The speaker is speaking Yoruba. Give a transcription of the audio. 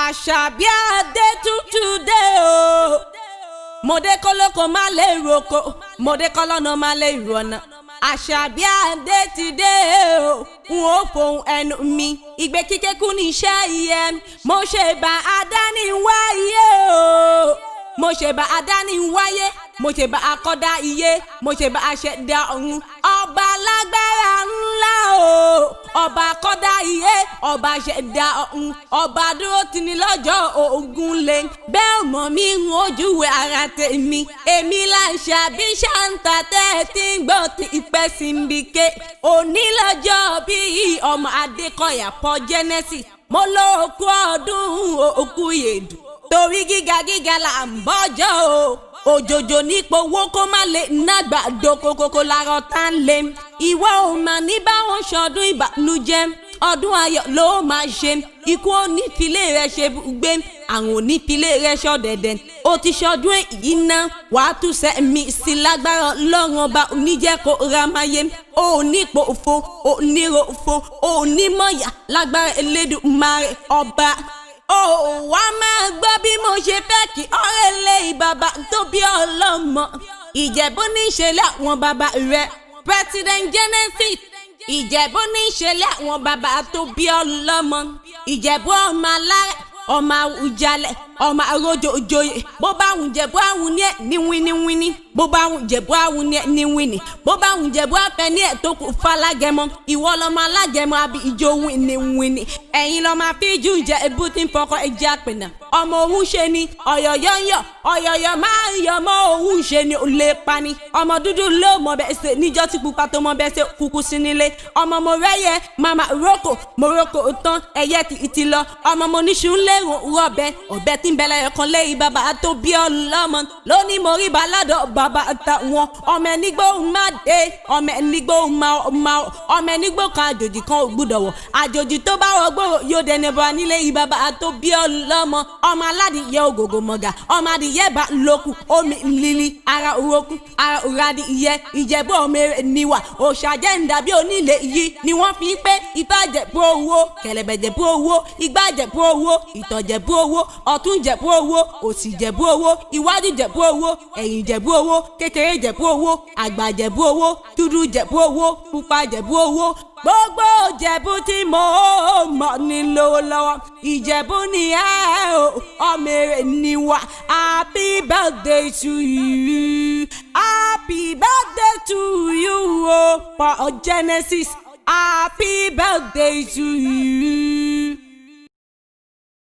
Àṣàbí Adé tuntun dé o. Mòdé kọ́lọ́kọ́ má lè roko, mòdé kọ́lọ́nà má lè rọ̀nà. Àṣàbí Adé ti dé o. N ó fohùn ẹnu mi, ìgbé kíké kú ní iṣẹ́ iye. Mo ṣe bá àdáni wáyé o. Mo ṣe bá àdáni wáyé, mo ṣe bá akọ́dá iye, mo ṣe bá aṣẹ̀dá ọ̀run. Ọba lágbára ńlá o. Ọba akọ́dá iye, ọba aṣẹ̀dá ọ̀run. Ọba dúró tì ní lọ́jọ́ ogun lé. Bẹ́ẹ̀ mọ̀ mí ń ojúwe ara tèmi. Èmi là ń ṣàbí ṣàǹtà tẹ́ẹ̀tì ń gbọ́ ti ìpẹ́ sí ń bí ké. Òní lọ́jọ́ bí ọmọ Adékọ̀yà Paul Genesis. Mo lo òkú ọdún òkú yèdù. Torí gíga gíga là ń bọ́jọ́ o. Òjòjò nípò owó kó má lè nàgbà dókòkòkò lárọ̀ tá ń lé. Ìwọ ò mà ní báwọn ṣọdún ìbànújẹ́. Ọdún ayọ̀ ló máa ṣe. Ikú onífilé rẹ̀ ṣe gbé. Àrùn onífilé rẹ̀ ṣọ̀dẹ̀dẹ̀. Ó ti ṣọdún èyí ná. Wàá tún sẹ́mi sí lágbára Ọlọ́run ọba oníjẹ́ kó ra máa yé. Ó ní pòfo, ó ní ròfo, ó ní mọ̀yà lágbára Elédùmarè ọba. Ó wá máa gbọ́ bí mo ṣe fẹ́ kí ọ̀rẹ́ lé bàbá tó bí ọlọ́mọ. Ìjẹ̀bú ní ìṣẹ̀lẹ̀ àwọn bàbá rẹ̀. President Genesis. Ìjẹ̀bú ní ìṣẹ̀lẹ̀ àwọn bàbá tó bí ọlọ́mọ. Ìjẹ̀bú ọmọ alárẹ̀, ọmọ Àwùjalẹ̀, ọmọ arójòjòyè. Bó bá wùn Jẹ̀bú àwùn ní ẹ̀ ní wíníwíní. Bó bá wùn Jẹ̀bú àwùn ní ẹ̀ ní wíní. Bó bá wùn Jẹ̀bú àfẹ́ ní ẹ̀ tó kù falágẹmọ. Ìwọ lọmọ alágẹmọ àbí ìjọ wíníwíní. Ẹ̀yin lọ máa fi jù jẹ ebú tí ń fọkọ ẹja pẹ̀nà. Ọmọ òun ṣe ni ọ̀yọ̀yọ̀ ń yọ̀, ọ̀yọ̀yọ̀ máa ń yọ̀ mọ́ òun ṣe ni ò lè pani. Ọmọ dúdú ló mọ bẹ́ẹ̀ ṣe níjọ́ tí pupa tó mọ bẹ́ẹ̀ ṣe kúkú sí nílé. Ọmọ mo rẹ́yẹ mama roko mo roko tán ẹyẹ ti lọ. Ọmọ mo níṣu ń lé rọ̀bẹ ọ̀bẹ tí ń bẹ̀lẹ̀ ẹ̀kan lẹ́yìn bàbá tó bí ọlọ́mọ. Lónìí mo rí baládọ̀ bàbá àtàwọn. Ọmọ ẹnigbó má dé, ọmọ ẹnigbó má ọmọ ẹnigbó kan àjòjì kan ò gbúdọ̀ wọ̀. Àjòjì tó bá wọ gbòòrò yóò dẹni bọ̀ nílé bàbá tó bí ọlọ́mọ. Ọmọ aládìyẹ ògògò mọ̀gà, ọmọ adìyẹ bá lókù, omi líli, ara òrókù, ara òradìyẹ, Ìjẹ̀bú ọmọ èrè níwà. Òòṣà jẹ́ ń dàbí onílé yìí ni wọ́n fi ń pé Ifá Jẹ̀bú owó, Kẹ̀lẹ̀bẹ̀ Jẹ̀bú owó, Igbá Jẹ̀bú owó, Ìtọ̀ Jẹ̀bú owó, Ọ̀tún Jẹ̀bú owó, Òsì Jẹ̀bú owó, Iwájú Jẹ̀bú owó, Ẹ̀yìn Jẹ̀bú owó, Kékeré Jẹ̀bú owó, Àgbà Jẹ̀bú owó, Dúdú Jẹ̀bú owó, Pupa Jẹ̀bú owó. Gbogbo Ìjẹ̀bú tí mo mọ̀ ní lọ́wọ́lọ́wọ́. Ìjẹ̀bú ni ẹ o, ọmọ èrè ni wá. Happy birthday to you. Happy birthday to you o, Paul Genesis. Happy birthday to you.